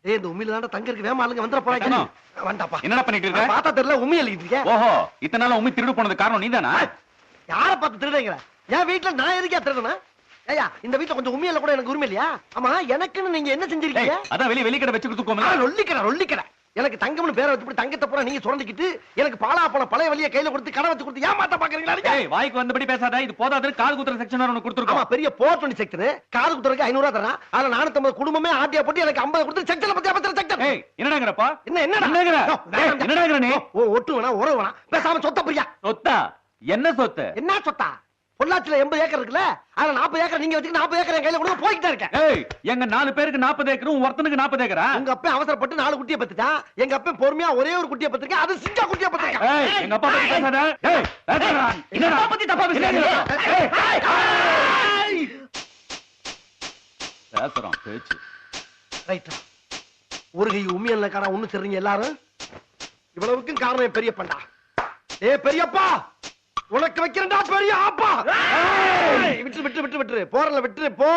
ஏய் இந்த உண்மையில தான் தங்க இருக்கு வேமா ஆளுங்க வந்துற போறாங்க வந்தாப்பா என்னடா பண்ணிட்டு இருக்க பார்த்தா தெரியல உண்மை எழுதிட்டு இருக்கேன் ஓஹோ இத்தனை நாளா உண்மை திருடு போனது காரணம் நீதானா யார பார்த்து திருடுங்க என் வீட்டுல நான் எதுக்கே திருடுனா ஐயா இந்த வீட்டுல கொஞ்சம் உண்மையில கூட எனக்கு உரிமை இல்லையா ஆமா எனக்குன்னு நீங்க என்ன செஞ்சிருக்கீங்க அதான் வெளிக்கடை வச்சு கொடுத்துக்கோமே ரொல்லிக்கடை எனக்கு தங்கம்னு பேரை வச்சு தங்கத்தை பூரா நீங்க சுரண்டிக்கிட்டு எனக்கு பாலா போன பழைய வழியை கையில கொடுத்து கடை வச்சு கொடுத்து ஏமாத்த பாக்குறீங்களா வாய்க்கு வந்தபடி பேசாத இது போதாது கால் குத்துற செக்ஷன் ஒன்னு கொடுத்துருக்கோம் பெரிய போர்ட் செக்ஷன் காது குத்துறதுக்கு 500 ரூபாய் தரேன் அதுல 450 குடும்பமே ஆட்டியா போட்டு எனக்கு 50 கொடுத்து செக்ஷன்ல பத்தி அப்பற செக்ஷன் என்னடாங்கறப்பா என்னடா நீ ஒட்டு வேணா உறவு வேணா பேசாம சொத்த பிரியா சொத்தா என்ன சொத்து என்ன சொத்தா பொள்ளாச்சில 80 ஏக்கர் இருக்குல்ல அதுல 40 ஏக்கர் நீங்க வச்சுட்டு 40 ஏக்கர் என் கையில கொடுத்து போயிட்டே இருக்கேன் எங்க 4 பேருக்கு 40 ஏக்கரும் ஒருத்தனுக்கு 40 ஏக்கரா உங்க அப்பா அவசரப்பட்டு 4 குட்டியை பத்திட்டான் எங்க அப்பா பொறுமையா ஒரே ஒரு குட்டியை பத்திருக்கேன் அது சிங்கா குட்டியை பத்திருக்கேன் எங்க அப்பா பத்தி பேசாத என்னடா பத்தி தப்பா பேசுறோம் பேச்சு ரைட் ஒரு கை உண்மையில கடை ஒண்ணு சரிங்க எல்லாரும் இவ்வளவுக்கும் காரணம் பெரியப்பா பெரியப்பா உனக்கு வைக்கிறேன்டா பெரிய ஆப்பா விட்டு போறல விட்டு போ